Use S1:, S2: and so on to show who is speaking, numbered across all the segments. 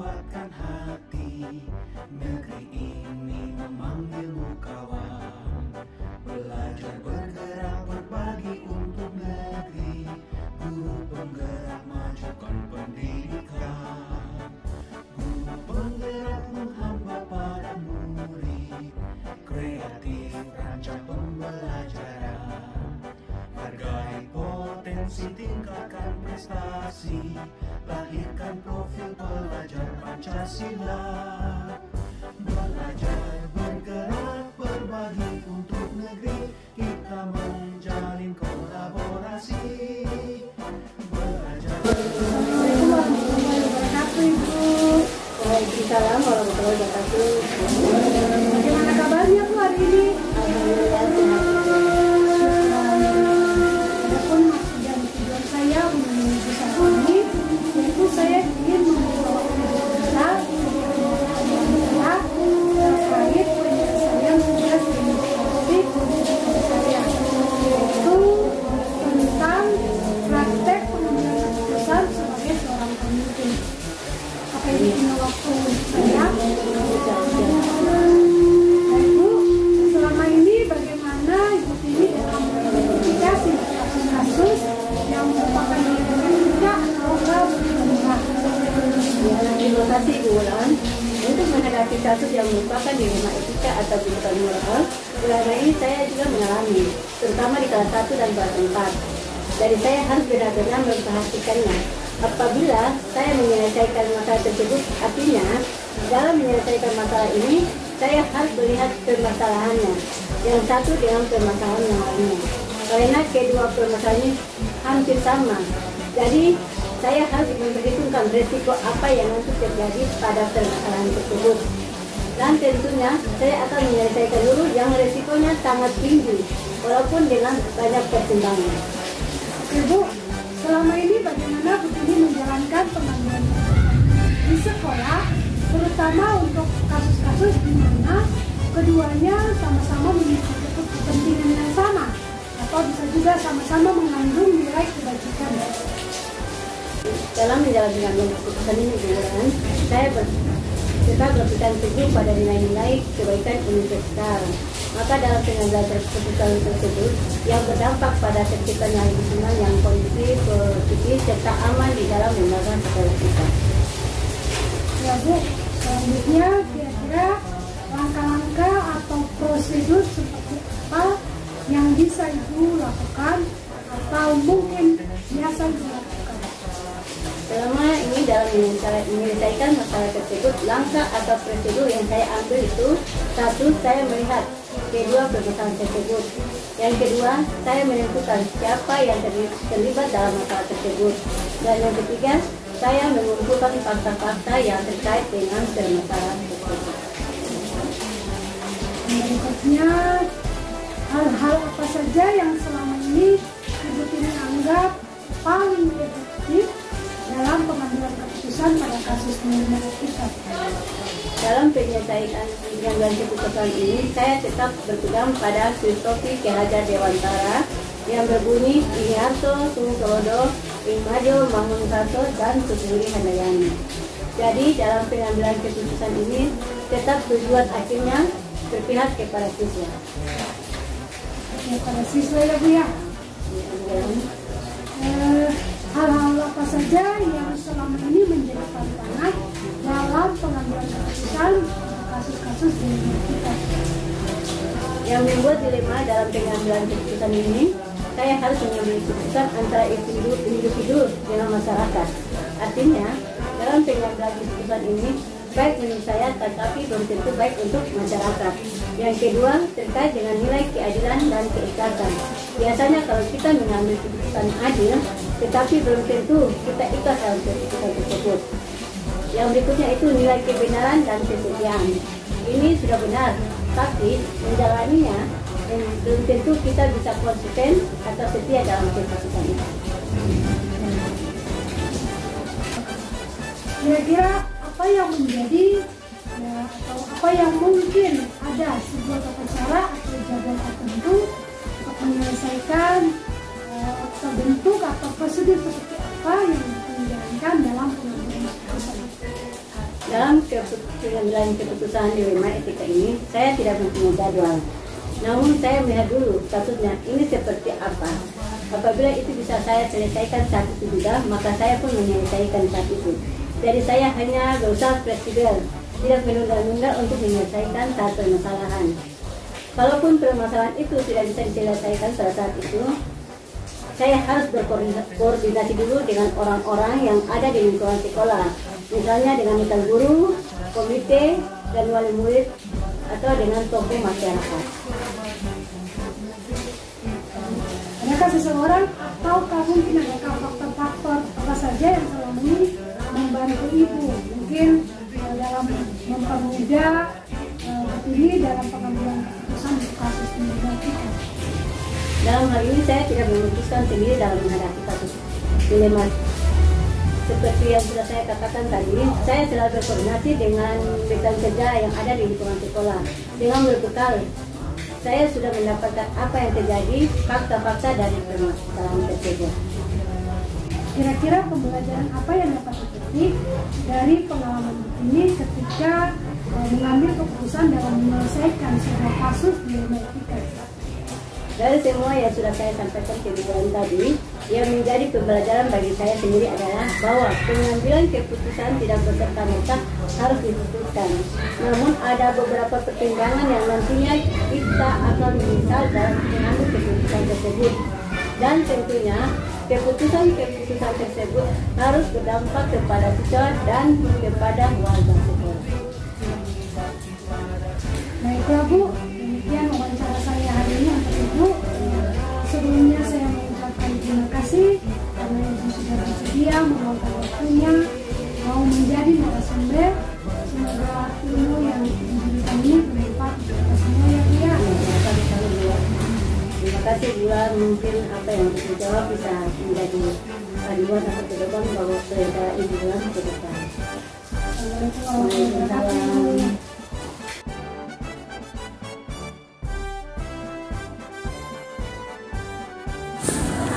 S1: kuatkan hati, negeri ini memanggilmu kawan. Belajar bergerak berbagi untuk negeri, guru penggerak majukan pendidikan. Guru penggerak menghamba pada murid, kreatif rancang pembelajaran. Hargai potensi, tingkatkan prestasi, lahirkan profil pelajar Pancasila. Belajar bergerak berbagi untuk negeri, kita menjalin kolaborasi. Belajar.
S2: Assalamualaikum warahmatullahi wabarakatuh, Ibu.
S3: Waalaikumsalam warahmatullahi wabarakatuh.
S2: Bagaimana kabarnya Bu hari ini?
S3: Alhamdulillah sehat.
S2: Adapun maksud dan tujuan saya menuju saat ini, yaitu saya ingin membawa kita terkait penyelesaian tugas demokrasi saya, yaitu tentang praktek pengambilan keputusan sebagai seorang pemimpin. Apa ini punya waktu saya? Nah, Ibu, selama ini bagaimana Ibu Tini dalam mengidentifikasi kasus-kasus yang merupakan dinamika atau enggak?
S3: Ya, terima kasih Bu Wulan. Untuk menghadapi kasus yang merupakan dilema etika atau bukan moral, selama ini saya juga mengalami, terutama di kelas 1 dan kelas 4. Jadi saya harus benar-benar memperhatikannya. Apabila saya menyelesaikan masalah tersebut, artinya dalam menyelesaikan masalah ini, saya harus melihat permasalahannya, yang satu dengan permasalahan yang lainnya. Karena kedua permasalahan ini hampir sama. Jadi saya harus memperhitungkan risiko apa yang nanti terjadi pada permasalahan tersebut. Dan tentunya saya akan menyelesaikan dulu yang risikonya sangat tinggi, walaupun dengan banyak pertimbangan.
S2: Ibu, selama ini bagaimana Bu Tini menjalankan pengambilan keputusan di sekolah, terutama untuk kasus-kasus di mana keduanya sama-sama memiliki kepentingan yang sama, atau bisa juga sama-sama mengandung nilai kebajikan.
S3: Dalam menjalankan keputusan ini, saya tetap berpegang teguh pada nilai-nilai kebaikan universal. Maka dalam pengambilan keputusan tersebut yang berdampak pada terciptanya lingkungan yang kondusif, positif, serta aman di dalam lembaga sekolah kita.
S2: Ya Bu, selanjutnya kira-kira langkah-langkah atau prosedur seperti apa yang bisa Ibu lakukan atau mungkin biasa Ibu lakukan?
S3: Selama ini dalam menyelesaikan masalah tersebut, langkah atau prosedur yang saya ambil itu, satu, saya melihat kedua permasalahan tersebut. Yang kedua, saya menentukan siapa yang terlibat dalam masalah tersebut. Dan yang ketiga, saya mengumpulkan fakta-fakta yang terkait dengan permasalahan tersebut.
S2: Berikutnya, hal-hal apa saja yang selama ini Ibu Tini anggap paling efektif dalam pengambilan keputusan pada kasus dilema etika?
S3: Dalam penyelesaian pengambilan keputusan ini, saya tetap berpegang pada filosofi Ki Hajar Dewantara yang berbunyi Iniarto, Sungkolodo, Ingmajo, Mangunkarto, dan Kusburi Handayani. Jadi dalam pengambilan keputusan ini tetap tujuan akhirnya berpihak kepada siswa.
S2: Kepada siswa ya Bu ya. Hal-hal apa saja yang selama ini menjadi tantangan dalam pengambilan keputusan kasus-kasus dilema etika?
S3: Yang membuat dilema dalam pengambilan keputusan ini, saya harus mengambil keputusan antara individu dengan masyarakat. Artinya, dalam pengambilan keputusan ini, baik menurut saya, tetapi belum tentu baik untuk masyarakat. Yang kedua, terkait dengan nilai keadilan dan keikatan. Biasanya kalau kita mengambil keputusan adil, tetapi belum tentu kita ikhlas dalam keputusan tersebut. Yang berikutnya itu nilai kebenaran dan kesetiaan. Ini sudah benar, tapi menjalaninya belum tentu kita bisa konsisten atau setia dalam keputusan itu.
S2: Kira-kira apa yang menjadi atau apa yang mungkin ada sebuah tata cara atau jadwal tertentu untuk menyelesaikan atau bentuk atau prosedur seperti apa yang dijalankan dalam pengambilan keputusan?
S3: Dalam pengambilan keputusan dilema etika ini, saya tidak mempunyai jadwal. Namun saya melihat dulu kasusnya ini seperti apa. Apabila itu bisa saya selesaikan saat itu juga, maka saya pun menyelesaikan saat itu. Jadi saya hanya berusaha fleksibel, tidak menunda-nunda untuk menyelesaikan saat permasalahan. Kalaupun permasalahan itu tidak bisa diselesaikan pada saat itu, saya harus berkoordinasi dulu dengan orang-orang yang ada di lingkungan sekolah. Misalnya dengan mitra guru, komite, dan wali murid, atau dengan tokoh masyarakat.
S2: Adakah seseorang atau mungkin adakah faktor-faktor apa saja yang selama ini membantu ibu mungkin dalam mempermudah ini dalam pengambilan keputusan di kasus ini?
S3: Dalam hal ini saya tidak memutuskan sendiri dalam menghadapi kasus dilema. Seperti yang sudah saya katakan tadi, saya selalu berkoordinasi dengan rekan kerja yang ada di lingkungan sekolah. Dengan berbekal, saya sudah mendapatkan apa yang terjadi, fakta-fakta dari permasalahan tersebut.
S2: Kira-kira pembelajaran apa yang dapat dipetik dari pengalaman ini ketika mengambil keputusan dalam menyelesaikan sebuah kasus dilema etika?
S3: Dari semua yang sudah saya sampaikan ke bulan tadi, yang menjadi pembelajaran bagi saya sendiri adalah bahwa pengambilan keputusan tidak berserta-merta harus diputuskan. Namun ada beberapa pertimbangan yang nantinya kita akan menyesal dalam mengambil keputusan tersebut. Dan tentunya keputusan-keputusan tersebut harus berdampak kepada siswa dan kepada warga sekolah.
S2: Baiklah Bu, demikian wawancara saya hari ini untuk Ibu. Sebelumnya saya mengucapkan terima kasih karena Ibu sudah bersedia meluangkan waktunya mau menjadi narasumber. Semoga ilmu yang diberikan ini bermanfaat untuk kita semua ya Bu ya.
S3: Terima kasih Bulan, mungkin apa yang bisa jawab bisa menjadi panduan atau pedoman bahwa kerja Ibu Bulan ke depan.
S2: Assalamualaikum warahmatullahi wabarakatuh.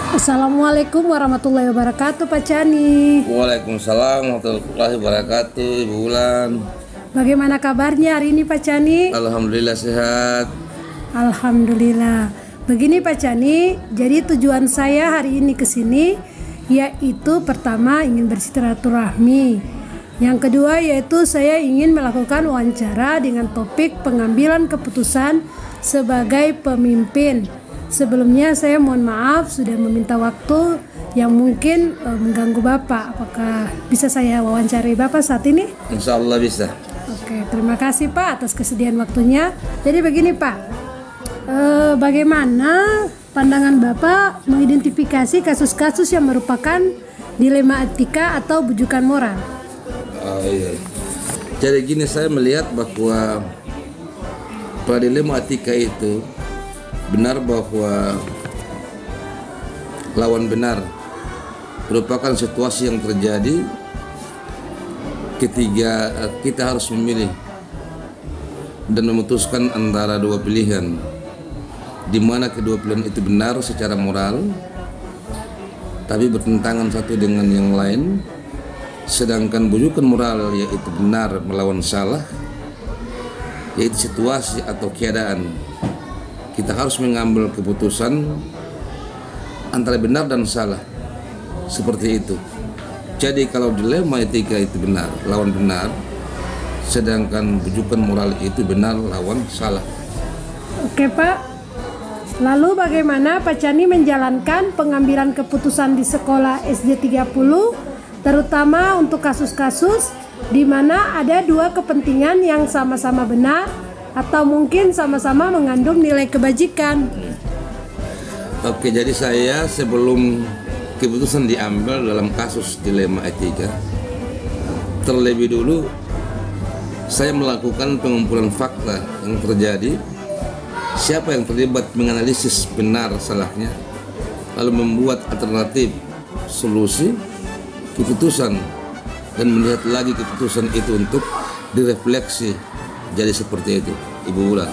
S2: Assalamualaikum warahmatullahi wabarakatuh Pak Chani.
S4: Waalaikumsalam warahmatullahi wabarakatuh Ibu Bulan.
S2: Bagaimana kabarnya hari ini Pak Chani?
S4: Alhamdulillah sehat.
S2: Alhamdulillah. Begini Pak Chani, jadi tujuan saya hari ini ke sini yaitu pertama ingin bersilaturahmi. Yang kedua yaitu saya ingin melakukan wawancara dengan topik pengambilan keputusan sebagai pemimpin. Sebelumnya saya mohon maaf sudah meminta waktu yang mungkin mengganggu Bapak. Apakah bisa saya wawancari Bapak saat ini?
S4: Insya Allah bisa.
S2: Oke, terima kasih Pak atas kesediaan waktunya. Jadi begini Pak, bagaimana pandangan Bapak mengidentifikasi kasus-kasus yang merupakan dilema etika atau bujukan moral?
S4: Iya. Jadi gini, saya melihat bahwa pada dilema etika itu benar bahwa lawan benar merupakan situasi yang terjadi ketika kita harus memilih dan memutuskan antara dua pilihan, di mana kedua pilihan itu benar secara moral tapi bertentangan satu dengan yang lain, sedangkan bujukan moral yaitu benar melawan salah, yaitu situasi atau keadaan. Kita harus mengambil keputusan antara benar dan salah, seperti itu. Jadi kalau dilema etika itu benar lawan benar, sedangkan bujukan moral itu benar lawan salah.
S2: Oke Pak, lalu bagaimana Pak Chani menjalankan pengambilan keputusan di sekolah SD 30, terutama untuk kasus-kasus di mana ada dua kepentingan yang sama-sama benar atau mungkin sama-sama mengandung nilai kebajikan?
S4: Oke, jadi saya sebelum keputusan diambil dalam kasus dilema etika, terlebih dulu saya melakukan pengumpulan fakta yang terjadi, siapa yang terlibat, menganalisis benar salahnya, lalu membuat alternatif solusi keputusan dan melihat lagi keputusan itu untuk direfleksi. Jadi seperti itu Ibu Bulan.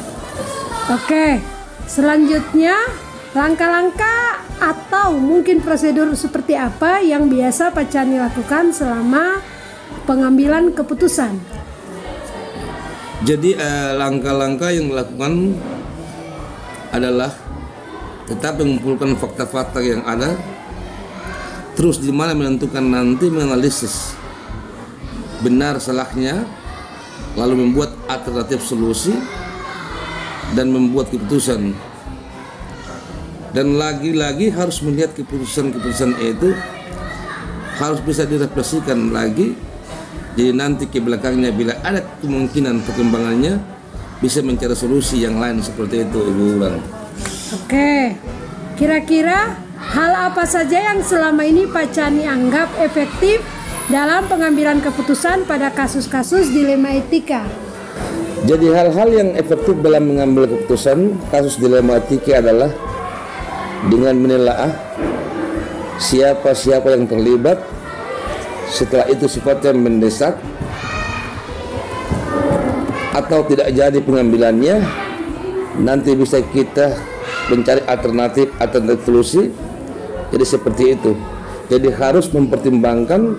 S2: Oke, selanjutnya langkah-langkah atau mungkin prosedur seperti apa yang biasa Pak Chani lakukan selama pengambilan keputusan.
S4: Jadi langkah-langkah yang dilakukan adalah tetap mengumpulkan fakta-fakta yang ada, terus di mana menentukan nanti menganalisis benar salahnya, lalu membuat alternatif solusi dan membuat keputusan. Dan lagi-lagi harus melihat keputusan-keputusan itu harus bisa direfleksikan lagi. Jadi nanti ke belakangnya bila ada kemungkinan perkembangannya bisa mencari solusi yang lain seperti itu, Ibu Wulan.
S2: Oke, kira-kira hal apa saja yang selama ini Pak Chani anggap efektif dalam pengambilan keputusan pada kasus-kasus dilema etika?
S4: Jadi hal-hal yang efektif dalam mengambil keputusan kasus dilema etika adalah dengan menelaah siapa-siapa yang terlibat, setelah itu sifatnya mendesak atau tidak jadi pengambilannya, nanti bisa kita mencari alternatif solusi. Jadi seperti itu. Jadi harus mempertimbangkan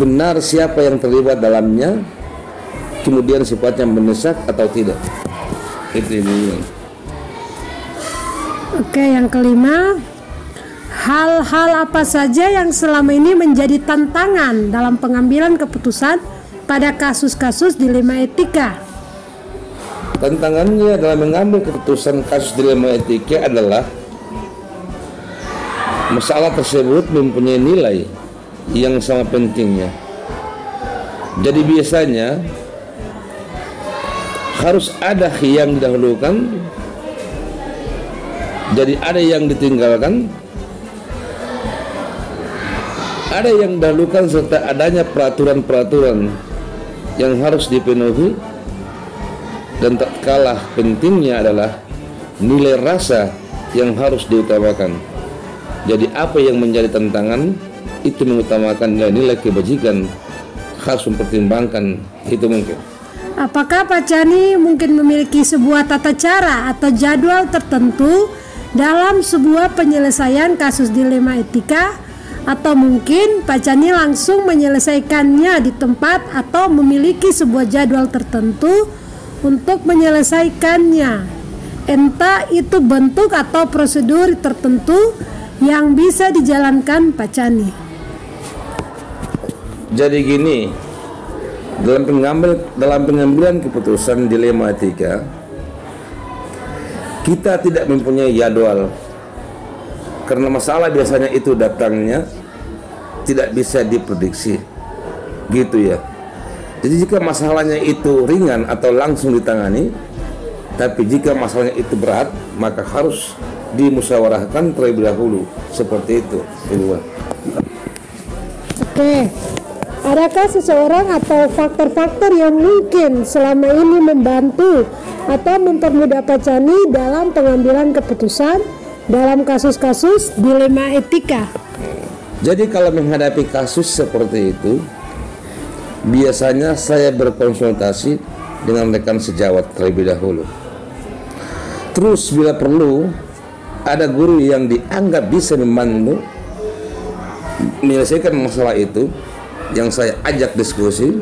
S4: benar siapa yang terlibat dalamnya, kemudian sifatnya mendesak atau tidak. Itu ini.
S2: Oke, yang kelima, hal-hal apa saja yang selama ini menjadi tantangan dalam pengambilan keputusan pada kasus-kasus dilema etika?
S4: Tantangannya dalam mengambil keputusan kasus dilema etika adalah masalah tersebut mempunyai nilai yang sangat pentingnya. Jadi biasanya harus ada yang didahulukan, jadi ada yang ditinggalkan, ada yang didahulukan, serta adanya peraturan-peraturan yang harus dipenuhi. Dan tak kalah pentingnya adalah nilai rasa yang harus diutamakan. Jadi apa yang menjadi tantangan itu mengutamakan nilai kebajikan, harus mempertimbangkan itu mungkin.
S2: Apakah Pak Chani mungkin memiliki sebuah tata cara atau jadwal tertentu dalam sebuah penyelesaian kasus dilema etika, atau mungkin Pak Chani langsung menyelesaikannya di tempat atau memiliki sebuah jadwal tertentu untuk menyelesaikannya, entah itu bentuk atau prosedur tertentu yang bisa dijalankan Pak Chani?
S4: Jadi gini, dalam pengambilan keputusan dilema etika, kita tidak mempunyai jadwal karena masalah biasanya itu datangnya tidak bisa diprediksi, gitu ya. Jadi jika masalahnya itu ringan atau langsung ditangani, tapi jika masalahnya itu berat, maka harus dimusyawarahkan terlebih dahulu. Seperti itu, Ibu.
S2: Oke, adakah seseorang atau faktor-faktor yang mungkin selama ini membantu atau mempermudah Pak Chani dalam pengambilan keputusan dalam kasus-kasus dilema etika?
S4: Jadi kalau menghadapi kasus seperti itu, biasanya saya berkonsultasi dengan rekan sejawat terlebih dahulu. Terus bila perlu, ada guru yang dianggap bisa membantu menyelesaikan masalah itu, yang saya ajak diskusi.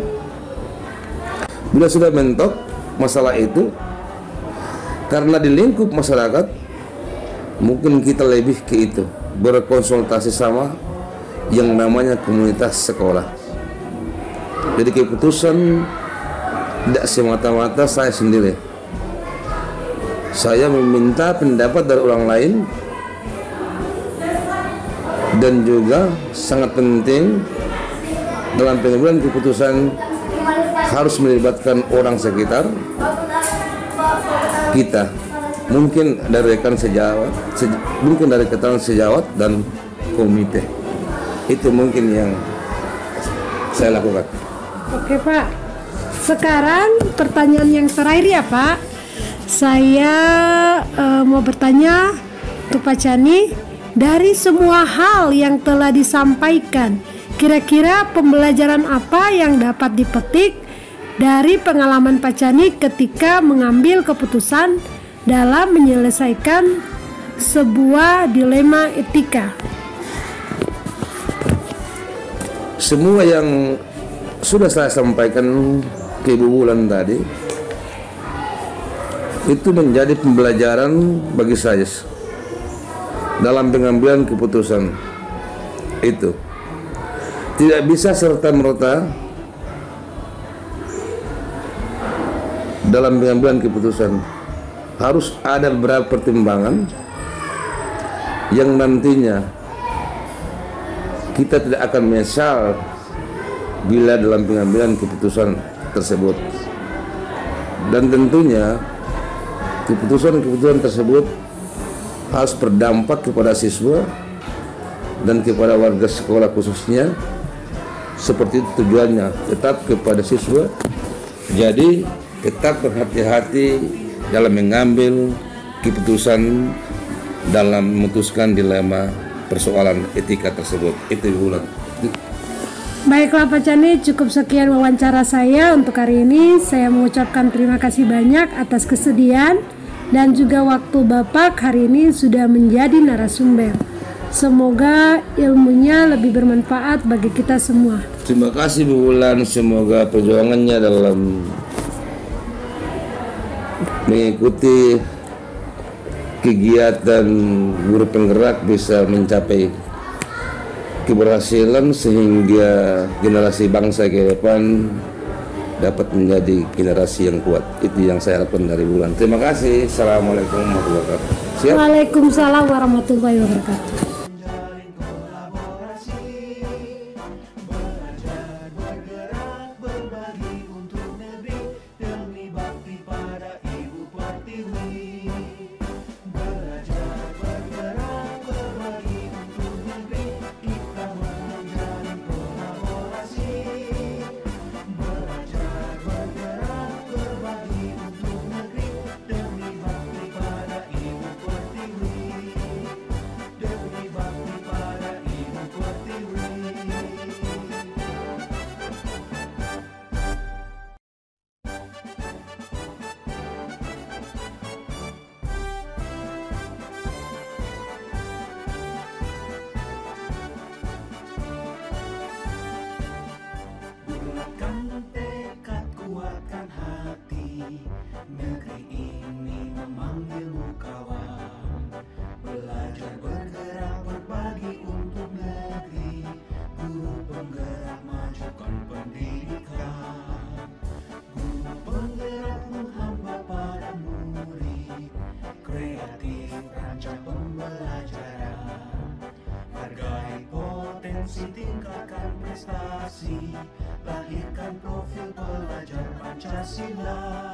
S4: Bila sudah mentok masalah itu, karena di lingkup masyarakat, mungkin kita lebih ke itu, berkonsultasi sama yang namanya komunitas sekolah. Jadi keputusan tidak semata-mata saya sendiri. Saya meminta pendapat dari orang lain, dan juga sangat penting dalam pengambilan keputusan harus melibatkan orang sekitar kita. Mungkin dari rekan sejawat, mungkin dari rekan sejawat dan komite. Itu mungkin yang saya lakukan.
S2: Oke Pak, sekarang pertanyaan yang terakhir ya Pak. Saya mau bertanya untuk Pak Chani, dari semua hal yang telah disampaikan, kira-kira pembelajaran apa yang dapat dipetik dari pengalaman Pak Chani ketika mengambil keputusan dalam menyelesaikan sebuah dilema etika?
S4: semua yang sudah saya sampaikan ke Ibu Wulan tadi itu menjadi pembelajaran bagi saya dalam pengambilan keputusan itu. Tidak bisa serta-merta dalam pengambilan keputusan. Harus ada beberapa pertimbangan yang nantinya kita tidak akan menyesal bila dalam pengambilan keputusan tersebut. Dan tentunya keputusan-keputusan tersebut harus berdampak kepada siswa dan kepada warga sekolah khususnya. Seperti itu tujuannya, tetap kepada siswa. Jadi tetap berhati-hati dalam mengambil keputusan dalam memutuskan dilema persoalan etika tersebut. Itu bulan.
S2: Baiklah Pak Cani, cukup sekian wawancara saya untuk hari ini. Saya mengucapkan terima kasih banyak atas kesediaan dan juga waktu Bapak hari ini sudah menjadi narasumber. Semoga ilmunya lebih bermanfaat bagi kita semua.
S4: Terima kasih Bu Wulan, semoga perjuangannya dalam mengikuti kegiatan guru penggerak bisa mencapai keberhasilan sehingga generasi bangsa ke depan dapat menjadi generasi yang kuat. Itu yang saya harapkan dari Wulan. Terima kasih. Assalamualaikum warahmatullahi wabarakatuh. Siap?
S2: Waalaikumsalam warahmatullahi wabarakatuh.
S1: Menjalin kolaborasi, belajar bergerak berbagi untuk negeri demi bakti pada Ibu Pertiwi. Belajar bergerak berbagi untuk negeri, kita menjalin kolaborasi. Belajar bergerak berbagi untuk negeri demi bakti pada Ibu Pertiwi. Demi bakti pada Ibu Pertiwi. Bulatkan tekad, kuatkan hati, negeri ini memanggilmu kawan. Belajar bergerak berbagi untuk negeri, guru penggerak majukan pendidikan. Guru penggerak menghamba pada murid, kreatif rancang pembelajaran. Hargai potensi, tingkatkan prestasi, lahirkan profil pelajar Pancasila.